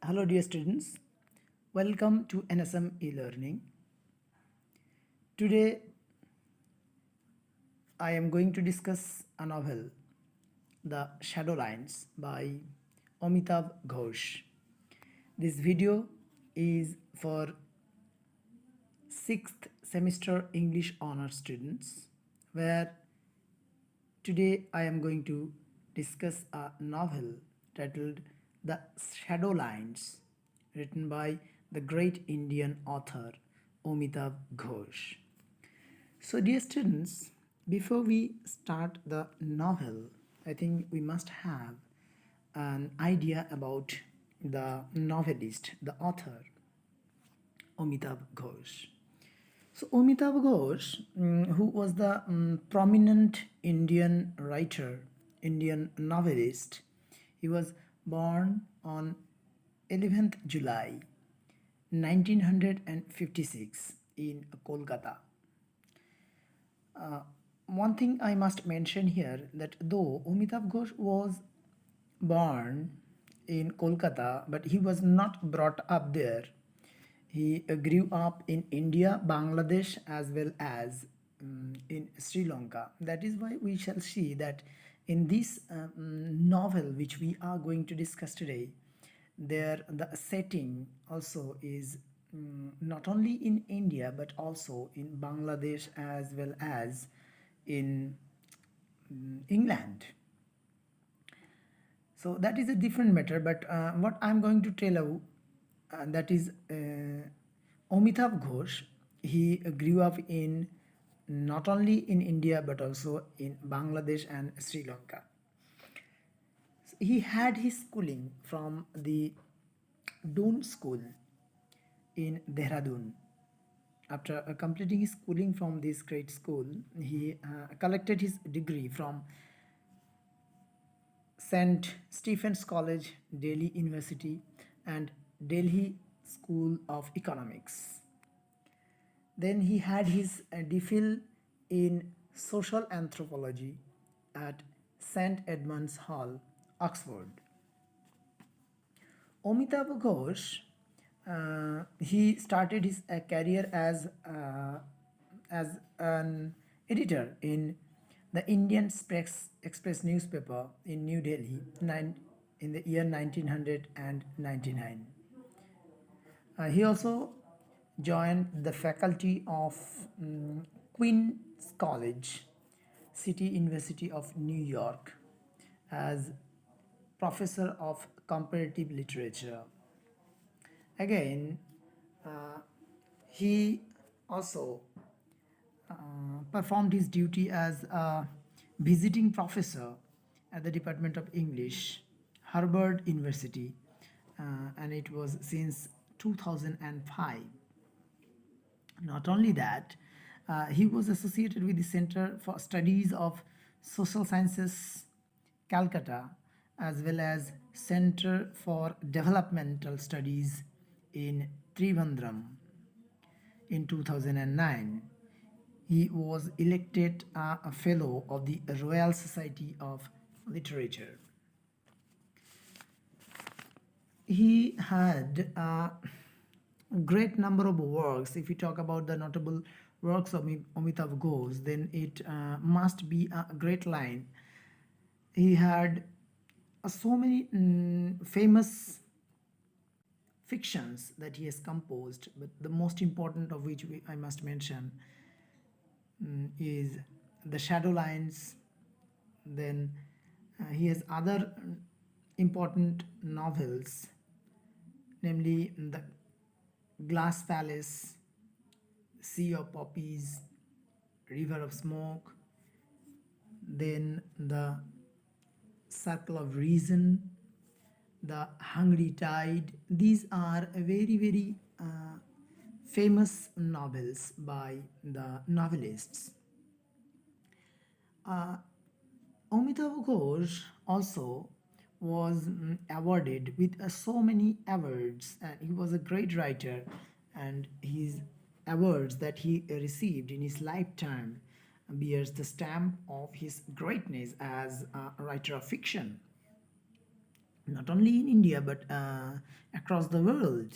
Hello dear students, welcome to NSM-LEARNING. Today I am going to discuss a novel, The Shadow Lines by Amitav Ghosh. This video is for 6th semester English honors students, where today I am going to discuss a novel titled The Shadow Lines, written by the great Indian author Amitav Ghosh. So, dear students, before we start the novel, I think we must have an idea about the novelist, the author, Amitav Ghosh. So, Amitav Ghosh, who was the prominent Indian writer, Indian novelist, he was born on 11th July 1956 in Kolkata. One thing I must mention here that though Amitav Ghosh was born in Kolkata, but he was not brought up there. He grew up in India, Bangladesh, as well as in Sri Lanka. That is why we shall see that in this novel, which we are going to discuss today, there the setting also is not only in India but also in Bangladesh as well as in England. So that is a different matter, but what I'm going to tell you, that is Amitav Ghosh. He grew up in not only in India but also in Bangladesh and Sri Lanka. So he had his schooling from the Doon School in Dehradun. After completing his schooling from this great school, he collected his degree from St. Stephen's College, Delhi University, and Delhi School of Economics. Then he had his DPhil in social anthropology at St. Edmund's Hall, Oxford. Amitav Ghosh, he started his career as an editor in the Indian Express newspaper in New Delhi in the year 1999. He also joined the faculty of Queen's College, City University of New York, as professor of comparative literature. Again, he also performed his duty as a visiting professor at the Department of English, Harvard University, and it was since 2005. Not only that, he was associated with the Center for Studies of Social Sciences, Calcutta, as well as Center for Developmental Studies in Trivandrum. In 2009, he was elected a fellow of the Royal Society of Literature. He had a great number of works. If we talk about the notable works of Amitav Ghosh, then it must be a great line. He had so many famous fictions that he has composed, but the most important of which I must mention is The Shadow Lines. Then he has other important novels, namely The Glass Palace, Sea of Poppies, River of Smoke, then The Circle of Reason, The Hungry Tide. These are very, very famous novels by the novelists. Amitav Ghosh also was awarded with so many awards, and he was a great writer, and his awards that he received in his lifetime bears the stamp of his greatness as a writer of fiction. not only in India but across the world.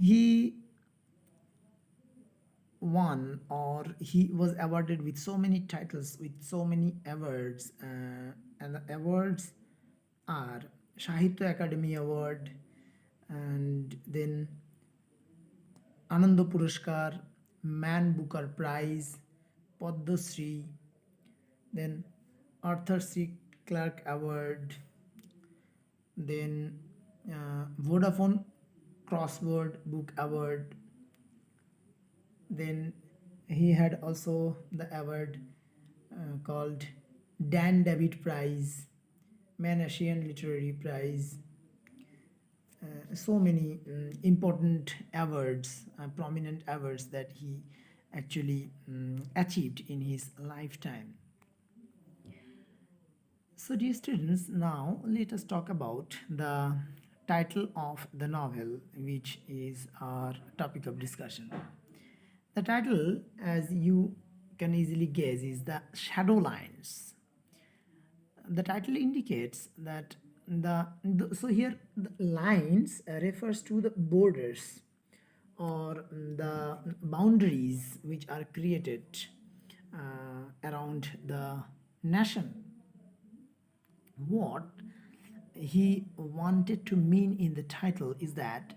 He won, or he was awarded with so many titles, with so many awards, and the awards are Sahitya Academy Award, and then Ananda Puruskar, Man Booker Prize, Padma Shri, then Arthur C. Clarke Award, then Vodafone Crossword Book Award, then he had also the award called Dan David Prize, Man Asian Literary Prize, so many important awards, prominent awards that he actually achieved in his lifetime. So, dear students, now let us talk about the title of the novel, which is our topic of discussion. The title, as you can easily guess, is The Shadow Lines. The title indicates that so here the lines refers to the borders or the boundaries which are created around the nation. What he wanted to mean in the title is that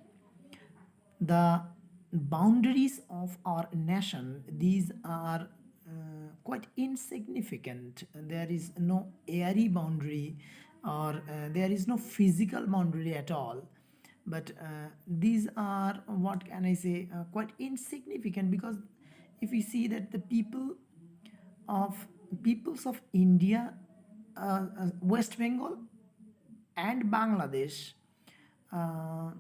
the boundaries of our nation, these are quite insignificant. There is no airy boundary, or there is no physical boundary at all, but these are, what can I say, quite insignificant, because if we see that the of peoples of India, West Bengal and Bangladesh uh,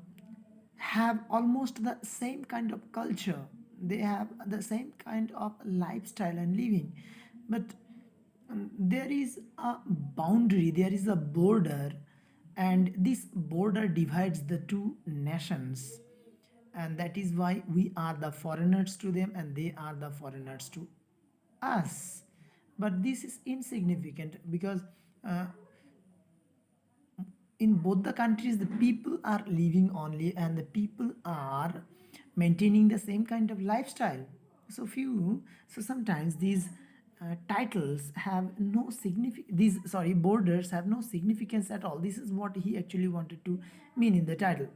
have almost the same kind of culture. They have the same kind of lifestyle and living, but there is a boundary, there is a border, and this border divides the two nations, and that is why we are the foreigners to them and they are the foreigners to us. But this is insignificant because in both the countries the people are living only, and the people are maintaining the same kind of lifestyle. So sometimes these titles have no significance, these, sorry, borders have no significance at all. This is what he actually wanted to mean in the title.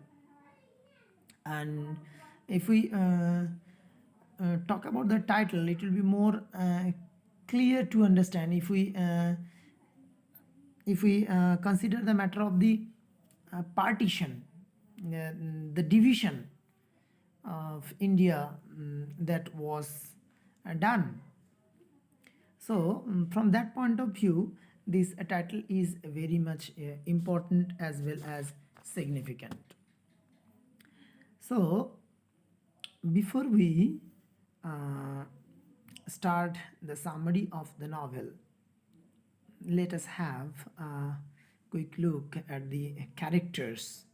And if we talk about the title, it will be more clear to understand if we consider the matter of the partition, the division of India, that was done. So, from that point of view, this title is very much important as well as significant. So, before we uh, start the summary of the novel, let us have a quick look at the characters.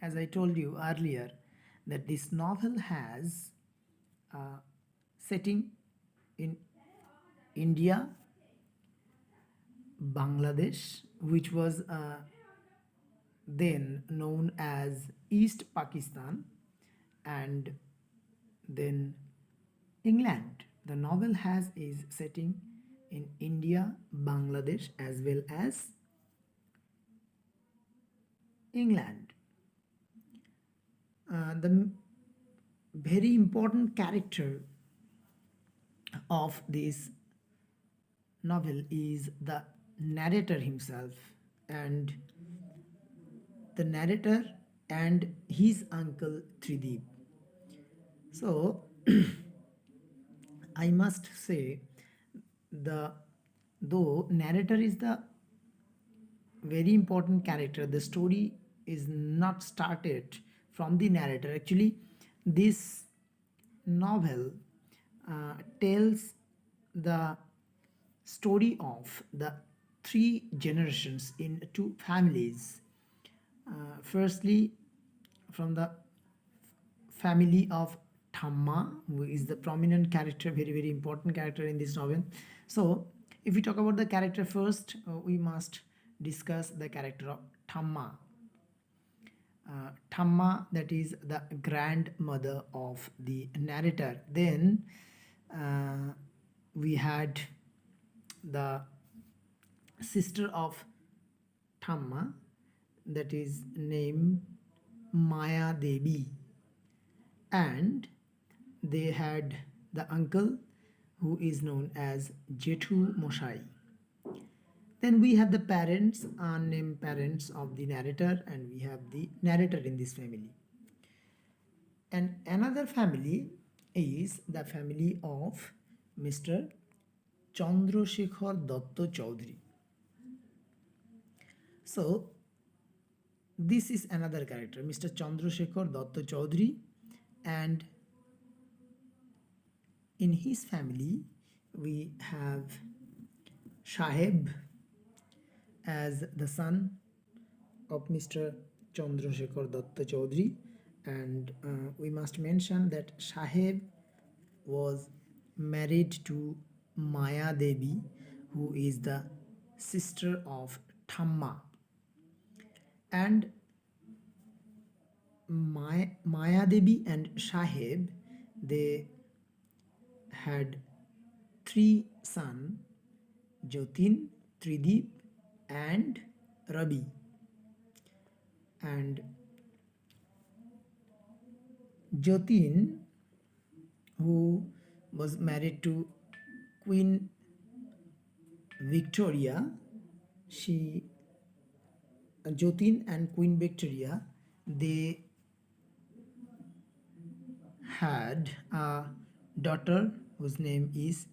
As I told you earlier, that this novel has a setting in India, Bangladesh, which was then known as East Pakistan, and then England. The novel has its setting in India, Bangladesh, as well as England. The very important character of this novel is the narrator himself, and the narrator and his uncle Trideep. So I must say, the though narrator is the very important character, the story is not started from the narrator. Actually, this novel tells the story of the three generations in two families. Firstly, from the family of Thamma, who is the prominent character, very, very important character in this novel. So, if we talk about the character first, we must discuss the character of Thamma. Thamma, that is the grandmother of the narrator. Then we had the sister of Thamma, that is named Maya Devi, and they had the uncle who is known as Jethu Moshai. Then we have the parents, unnamed parents of the narrator, and we have the narrator in this family. And another family is the family of Mr. Chandrasekhar Chaudhary. So this is another character, Mr. Chandrasekhar Chaudhary, and in his family we have Saheb as the son of Mr. Chandrasekhar Chaudhary, and we must mention that Saheb was married to Maya Devi, who is the sister of Thamma. And Maya Devi and Saheb, they had 3 sons, Jyotin, Trideep and Rabi. And Jyotin, who was married to Queen Victoria, Jyotin and Queen Victoria, they had a daughter whose name is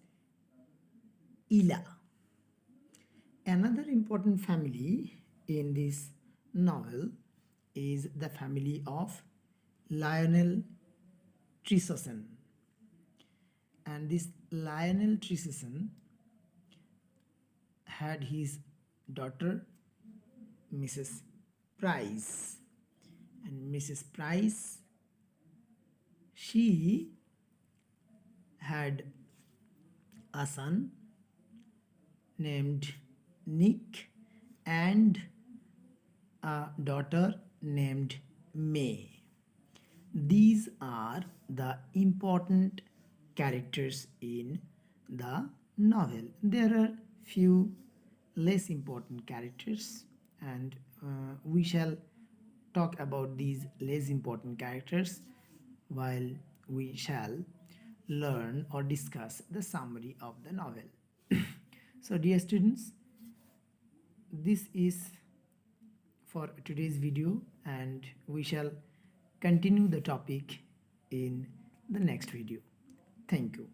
Ila. Another important family in this novel is the family of Lionel Trissothen. And this Lionel Trissothen had his daughter Mrs. Price, and Mrs. Price, she had a son named Nick and a daughter named May. These are the important characters in the novel. There are few less important characters, and we shall talk about these less important characters while we shall learn or discuss the summary of the novel. So dear students, this is for today's video, and we shall continue the topic in the next video. Thank you.